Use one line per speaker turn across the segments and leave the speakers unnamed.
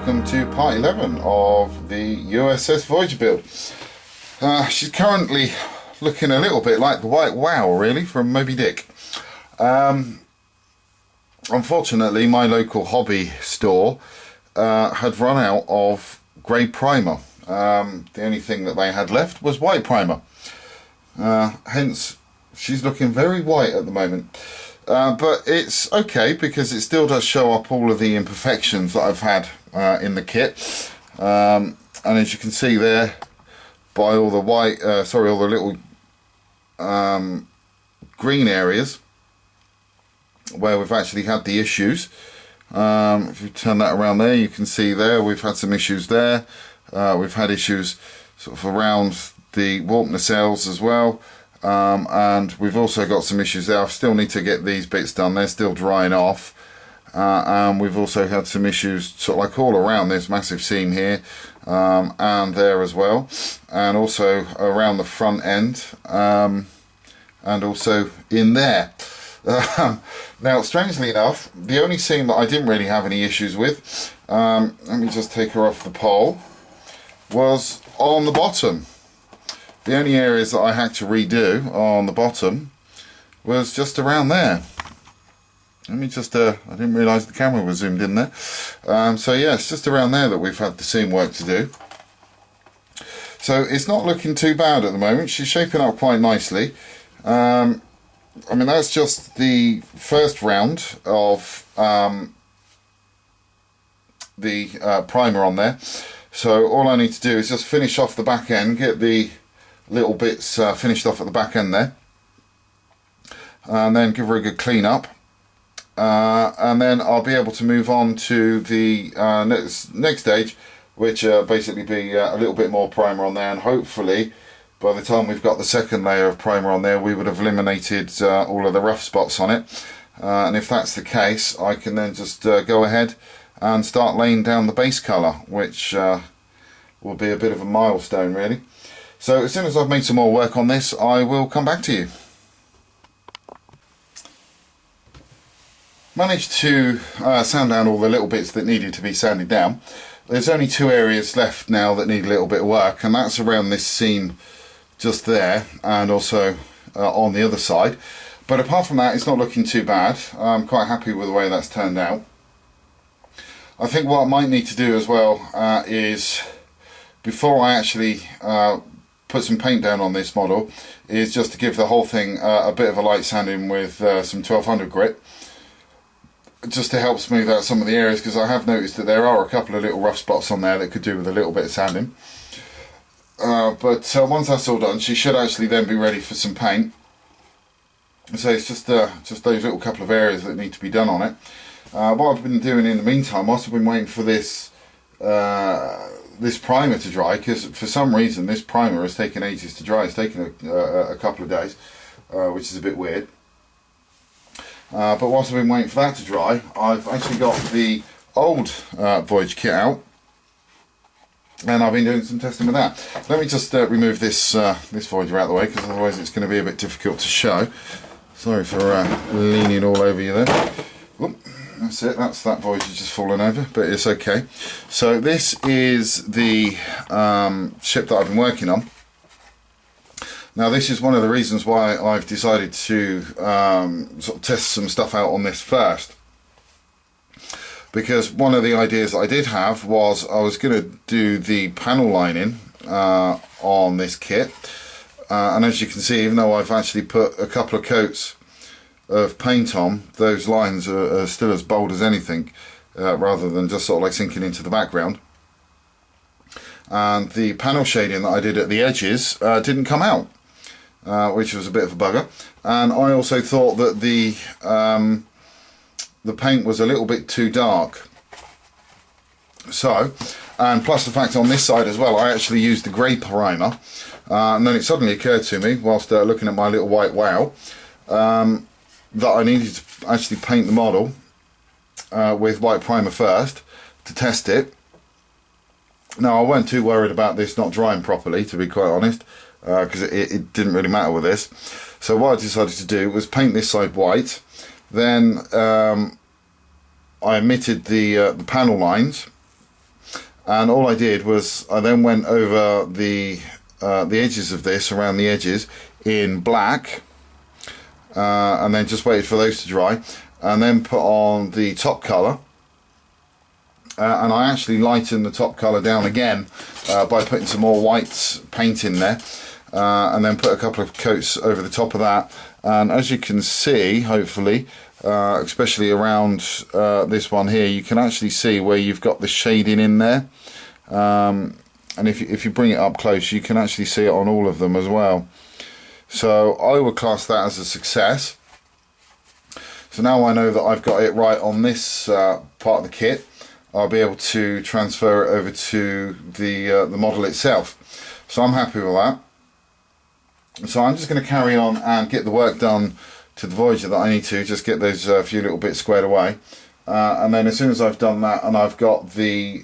welcome to part 11 of the USS Voyager build. She's currently looking a little bit like the White Wow, really, from Moby Dick. Unfortunately, my local hobby store had run out of grey primer. The only thing that they had left was white primer. Hence, she's looking very white at the moment. But it's okay because it still does show up all of the imperfections that I've had in the kit. And as you can see there, by all the white, all the little green areas where we've actually had the issues. If you turn that around there, you can see there we've had some issues there. We've had issues sort of around the warp nacelles as well. And we've also got some issues there. I still need to get these bits done. They're still drying off. And we've also had some issues sort of like all around this massive seam here and there as well, and also around the front end, and also in there. Now, strangely enough, the only seam that I didn't really have any issues with, let me just take her off the pole, was on the bottom. The only areas that I had to redo on the bottom was just around there. Let me just, I didn't realise the camera was zoomed in there. So yeah, it's just around there that we've had the seam work to do. So it's not looking too bad at the moment. She's shaping up quite nicely. I mean, that's just the first round of the primer on there. So all I need to do is just finish off the back end, get the little bits finished off at the back end there, and then give her a good clean up, and then I'll be able to move on to the next stage, which basically be a little bit more primer on there, and hopefully by the time we've got the second layer of primer on there, we would have eliminated all of the rough spots on it. And if that's the case, I can then just go ahead and start laying down the base colour, which will be a bit of a milestone really. So as soon as I've made some more work on this, I will come back to you. Managed to sand down all the little bits that needed to be sanded down. There's only two areas left now that need a little bit of work, and that's around this seam just there, and also on the other side. But apart from that, it's not looking too bad. I'm quite happy with the way that's turned out. I think what I might need to do as well is, before I actually put some paint down on this model, is just to give the whole thing a bit of a light sanding with some 1200 grit, just to help smooth out some of the areas, because I have noticed that there are a couple of little rough spots on there that could do with a little bit of sanding. But once that's all done, she should actually then be ready for some paint. So it's just those little couple of areas that need to be done on it. What I've been doing in the meantime, whilst I've been waiting for this this primer to dry, because for some reason this primer has taken ages to dry. It's taken a couple of days, which is a bit weird. But whilst I've been waiting for that to dry, I've actually got the old Voyager kit out, and I've been doing some testing with that. Let me just remove this this Voyager out of the way, because otherwise it's going to be a bit difficult to show. Sorry for leaning all over you there. Whoop. That's it, that's that Voyager just fallen over, but it's okay. So this is the ship that I've been working on. Now this is one of the reasons why I've decided to sort of test some stuff out on this first. Because one of the ideas that I did have was I was going to do the panel lining on this kit. And as you can see, even though I've actually put a couple of coats of paint on, those lines are still as bold as anything, rather than just sort of like sinking into the background. And the panel shading that I did at the edges didn't come out, which was a bit of a bugger. And I also thought that the paint was a little bit too dark. So, and plus the fact on this side as well, I actually used the grey primer, and then it suddenly occurred to me whilst looking at my little White Wow, that I needed to actually paint the model with white primer first to test it. Now I weren't too worried about this not drying properly, to be quite honest, because it didn't really matter with this. So what I decided to do was paint this side white, then I omitted the panel lines, and all I did was I then went over the edges of this, around the edges, in black, and then just waited for those to dry, and then put on the top colour, and I actually lightened the top colour down again by putting some more white paint in there, and then put a couple of coats over the top of that. And as you can see, hopefully, especially around this one here, you can actually see where you've got the shading in there, and if you bring it up close, you can actually see it on all of them as well. So I would class that as a success. So now I know that I've got it right on this part of the kit. I'll be able to transfer it over to the model itself. So I'm happy with that. So I'm just going to carry on and get the work done to the Voyager that I need to, just get those few little bits squared away. And then as soon as I've done that and I've got the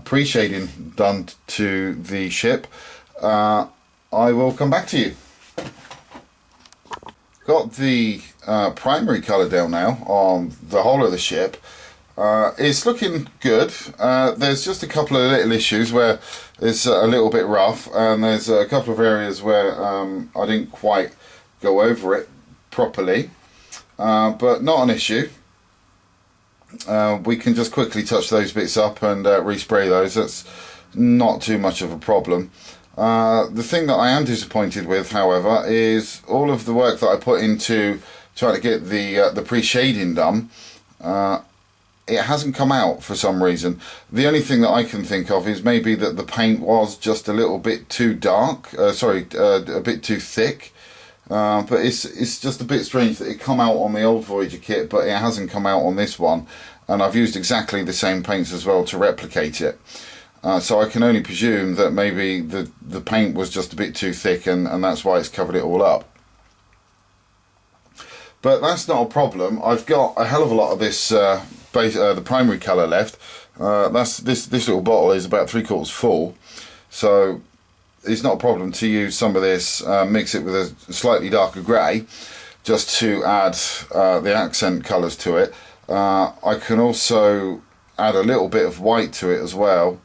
pre-shading done to the ship, I will come back to you. Got the primary colour down now on the whole of the ship. It's looking good. There's just a couple of little issues where it's a little bit rough, and there's a couple of areas where I didn't quite go over it properly, but not an issue. We can just quickly touch those bits up and respray those. That's not too much of a problem. The thing that I am disappointed with, however, is all of the work that I put into trying to get the pre-shading done. It hasn't come out for some reason. The only thing that I can think of is maybe that the paint was just a little bit too dark, a bit too thick. But it's just a bit strange that it come out on the old Voyager kit, but it hasn't come out on this one. And I've used exactly the same paints as well to replicate it. So I can only presume that maybe the paint was just a bit too thick, and that's why it's covered it all up. But that's not a problem. I've got a hell of a lot of this the primary colour left. This little bottle is about 3/4 full, so it's not a problem to use some of this, mix it with a slightly darker grey, just to add the accent colours to it. I can also add a little bit of white to it as well,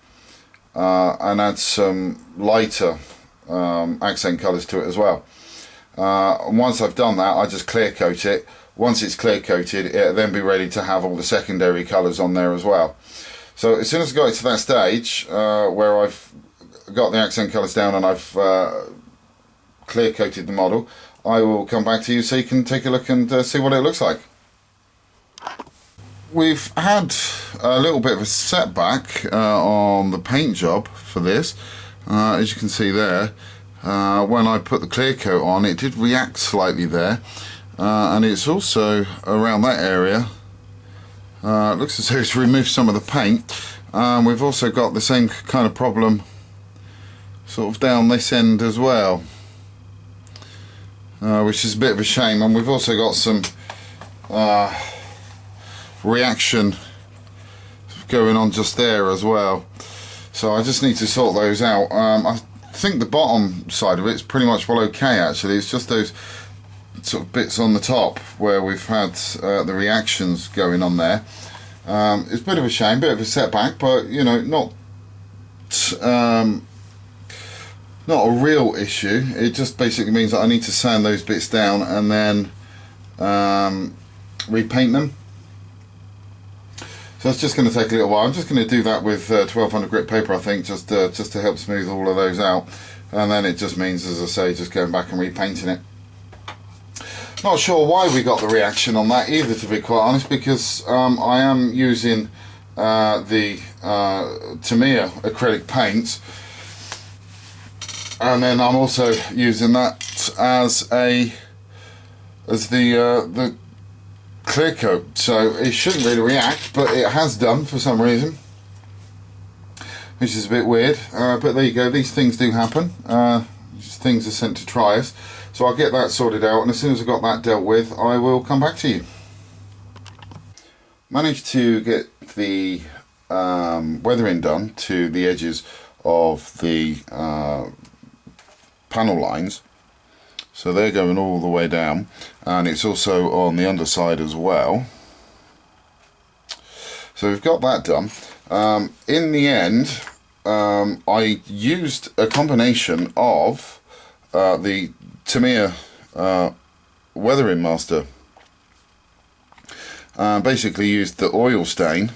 and add some lighter accent colours to it as well. And once I've done that, I just clear coat it. Once it's clear coated, it'll then be ready to have all the secondary colours on there as well. So as soon as I got it to that stage where I've got the accent colours down and I've clear coated the model, I will come back to you so you can take a look and see what it looks like. We've had a little bit of a setback on the paint job for this. As you can see there, when I put the clear coat on, it did react slightly there, and it's also around that area. It looks as though it's removed some of the paint. We've also got the same kind of problem sort of down this end as well, which is a bit of a shame. And we've also got some reaction going on just there as well, so I just need to sort those out. I think the bottom side of it's pretty much well okay actually. It's just those sort of bits on the top where we've had the reactions going on there. It's a bit of a shame, bit of a setback, but you know, not a real issue. It just basically means that I need to sand those bits down and then repaint them. So it's just going to take a little while. I'm just going to do that with 1200 grit paper, I think, just to help smooth all of those out. And then it just means, as I say, just going back and repainting it. Not sure why we got the reaction on that either, to be quite honest, because I am using the Tamiya acrylic paints, and then I'm also using that as the clear coat, so it shouldn't really react, but it has done for some reason, which is a bit weird. But there you go, these things do happen. Things are sent to try us. So I'll get that sorted out, and as soon as I've got that dealt with, I will come back to you. Managed to get the weathering done to the edges of the panel lines. So they're going all the way down, and it's also on the underside as well. So we've got that done. In the end, I used a combination of the Tamiya Weathering Master. Basically used the oil stain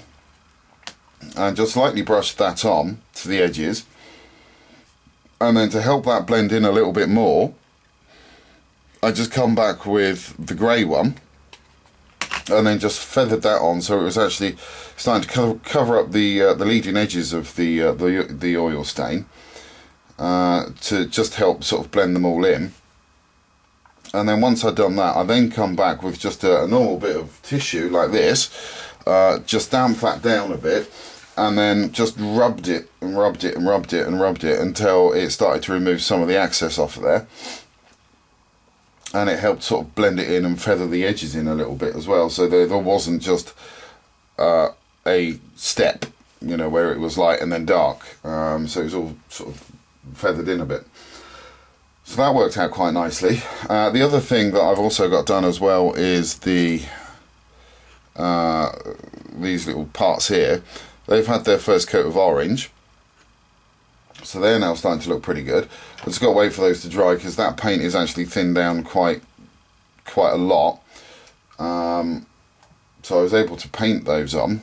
and just lightly brushed that on to the edges, and then to help that blend in a little bit more, I just come back with the grey one and then just feathered that on, so it was actually starting to cover up the leading edges of the oil stain, to just help sort of blend them all in. And then once I'd done that, I then come back with just a normal bit of tissue like this, just damp that down a bit, and then just rubbed it and rubbed it and rubbed it and rubbed it until it started to remove some of the excess off of there. And it helped sort of blend it in and feather the edges in a little bit as well, so there wasn't just a step, you know, where it was light and then dark. So it was all sort of feathered in a bit. So that worked out quite nicely. The other thing that I've also got done as well is these little parts here. They've had their first coat of orange, so they're now starting to look pretty good. I've just got to wait for those to dry, because that paint is actually thinned down quite a lot. So I was able to paint those on,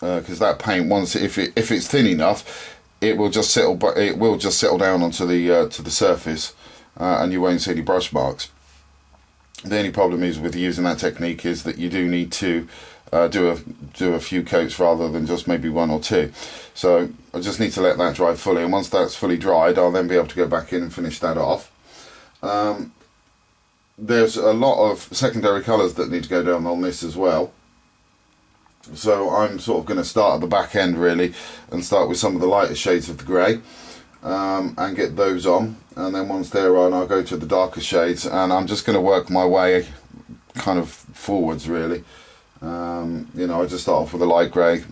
because that paint, once if it's thin enough, it will just settle, but it will just settle down onto the to the surface, and you won't see any brush marks. The only problem is with using that technique is that you do need to do a few coats rather than just maybe one or two. So I just need to let that dry fully, and once that's fully dried, I'll then be able to go back in and finish that off. There's a lot of secondary colours that need to go down on this as well. So I'm sort of going to start at the back end really, and start with some of the lighter shades of the grey, and get those on, and then once they're on, I'll go to the darker shades, and I'm just going to work my way kind of forwards really. You know, I just start off with a light grey,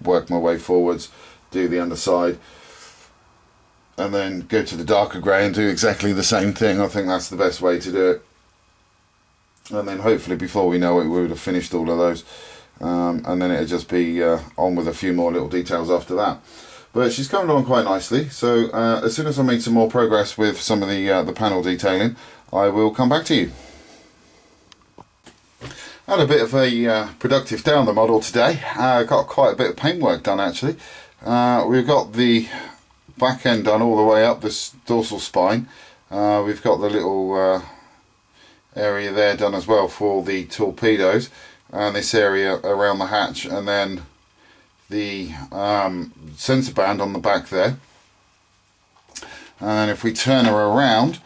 work my way forwards, do the underside, and then go to the darker grey and do exactly the same thing. I think that's the best way to do it, and then hopefully before we know it, we would have finished all of those. And then it'll just be on with a few more little details after that. But she's coming along quite nicely, so as soon as I make some more progress with some of the panel detailing, I will come back to you. Had a bit of a productive day on the model today. Got quite a bit of paintwork done actually. We've got the back end done all the way up this dorsal spine. We've got the little area there done as well for the torpedoes, and this area around the hatch, and then the sensor band on the back there. And then if we turn her around,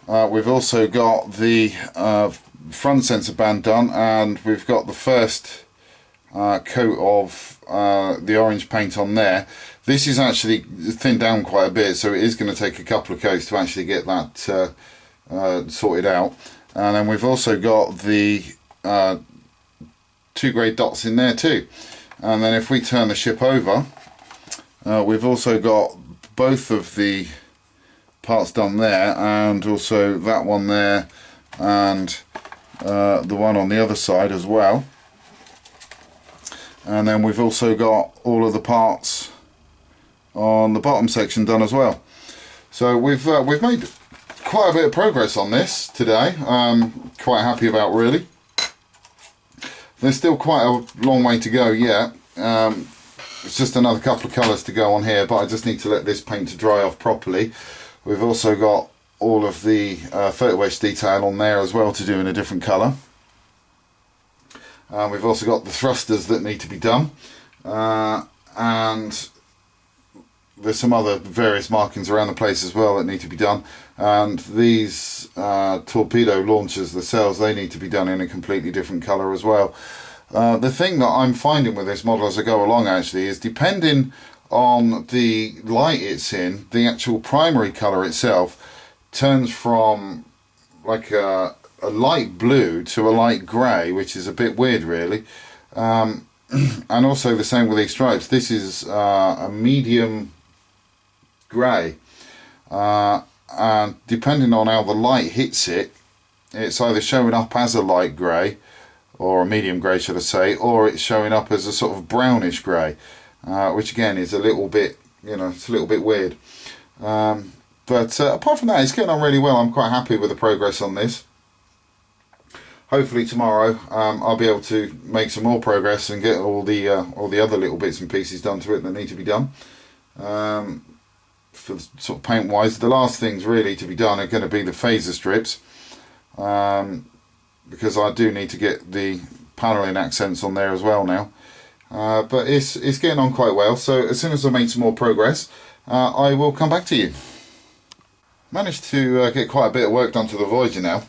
we've also got the front sensor band done, and we've got the first coat of the orange paint on there. This is actually thinned down quite a bit, so it is going to take a couple of coats to actually get that sorted out. And then we've also got the two grey dots in there too. And then if we turn the ship over, we've also got both of the parts done there, and also that one there, and the one on the other side as well. And then we've also got all of the parts on the bottom section done as well. So we've made quite a bit of progress on this today. Quite happy about really. There's still quite a long way to go yet. It's just another couple of colours to go on here, but I just need to let this paint to dry off properly. We've also got all of the photo etch detail on there as well to do in a different colour. We've also got the thrusters that need to be done, and there's some other various markings around the place as well that need to be done. And these torpedo launchers, the cells, they need to be done in a completely different colour as well. The thing that I'm finding with this model as I go along actually is, depending on the light it's in, the actual primary colour itself turns from like a light blue to a light grey, which is a bit weird really. And also the same with these stripes. This is a medium grey, and depending on how the light hits it, it's either showing up as a light grey or a medium grey should I say, or it's showing up as a sort of brownish grey, which again is a little bit, you know, it's a little bit weird. But apart from that, it's getting on really well. I'm quite happy with the progress on this. Hopefully tomorrow I'll be able to make some more progress and get all the other little bits and pieces done to it that need to be done. For sort of paint wise, the last things really to be done are going to be the phaser strips, because I do need to get the panelling accents on there as well now. But it's getting on quite well, so as soon as I make some more progress, I will come back to you. Managed to get quite a bit of work done to the Voyager now.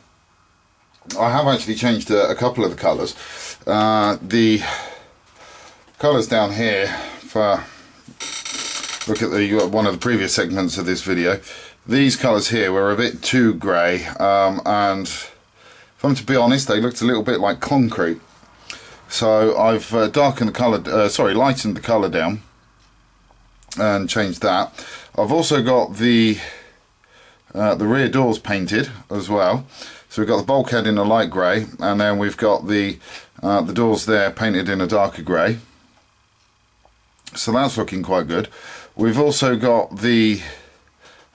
I have actually changed a couple of the colours. The colours down here, for look at the one of the previous segments of this video, these colours here were a bit too grey, and if I'm to be honest, they looked a little bit like concrete. So I've darkened the colour, lightened the colour down and changed that. I've also got the rear doors painted as well. So we've got the bulkhead in a light grey, and then we've got the doors there painted in a darker grey. So that's looking quite good. We've also got the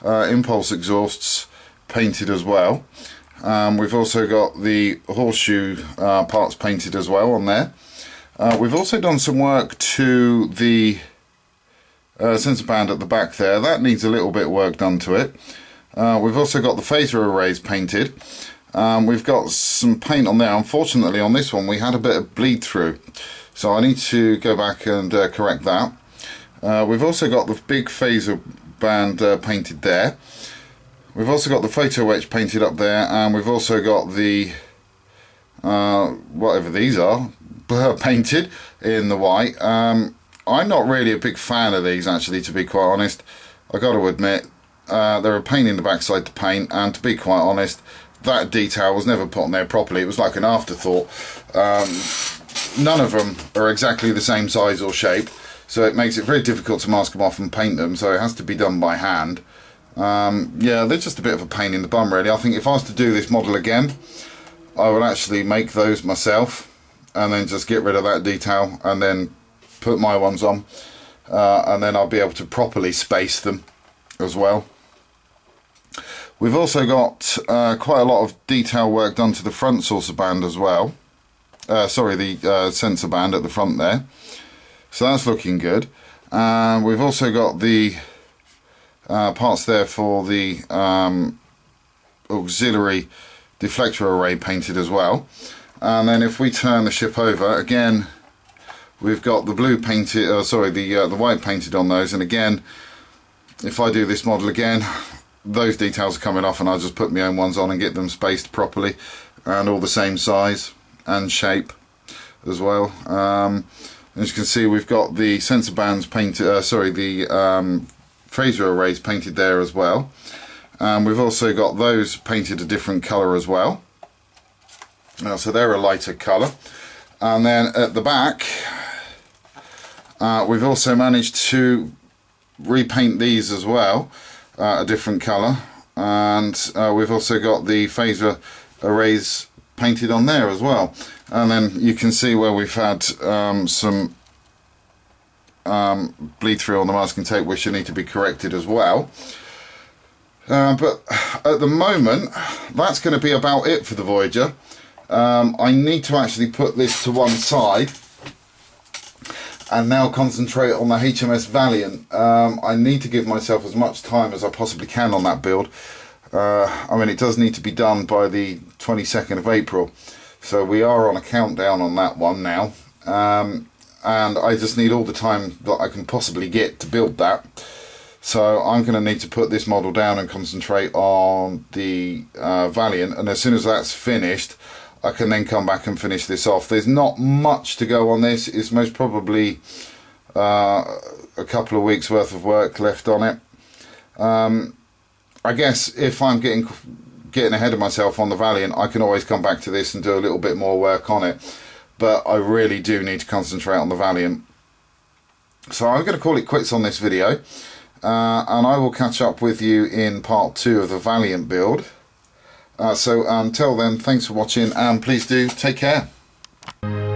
impulse exhausts painted as well. We've also got the horseshoe parts painted as well on there. We've also done some work to the sensor band at the back there. That needs a little bit of work done to it. We've also got the phaser arrays painted. We've got some paint on there. Unfortunately on this one we had a bit of bleed through, so I need to go back and correct that. We've also got the big phaser band painted there. We've also got the photo etch painted up there, and we've also got the whatever these are painted in the white. I'm not really a big fan of these actually, to be quite honest. I got to admit, they're a pain in the backside to paint, and to be quite honest, that detail was never put on there properly. It was like an afterthought. None of them are exactly the same size or shape, so it makes it very difficult to mask them off and paint them, so it has to be done by hand. Yeah, they're just a bit of a pain in the bum really. I think if I was to do this model again, I would actually make those myself and then just get rid of that detail and then put my ones on, and then I'll be able to properly space them as well. We've also got quite a lot of detail work done to the front saucer band as well. The sensor band at the front there. So that's looking good. We've also got the parts there for the auxiliary deflector array painted as well. And then if we turn the ship over again, we've got the blue painted, the white painted on those. And again, if I do this model again, those details are coming off, and I'll just put my own ones on and get them spaced properly and all the same size and shape as well. As you can see, we've got the sensor bands painted, the phaser arrays painted there as well. We've also got those painted a different colour as well. So they're a lighter colour. And then at the back, we've also managed to repaint these as well, a different colour. And we've also got the phaser arrays painted on there as well. And then you can see where we've had some bleed through on the masking tape, which will need to be corrected as well. But at the moment, that's going to be about it for the Voyager. I need to actually put this to one side and now concentrate on the HMS Valiant. I need to give myself as much time as I possibly can on that build. I mean, it does need to be done by the 22nd of April, so we are on a countdown on that one now, and I just need all the time that I can possibly get to build that. So I'm going to need to put this model down and concentrate on the Valiant, and as soon as that's finished, I can then come back and finish this off. There's not much to go on this. It's most probably a couple of weeks worth of work left on it. I guess if I'm getting ahead of myself on the Valiant, I can always come back to this and do a little bit more work on it. But I really do need to concentrate on the Valiant. So I'm going to call it quits on this video. And I will catch up with you in part 2 of the Valiant build. So until then, thanks for watching, and please do take care. you.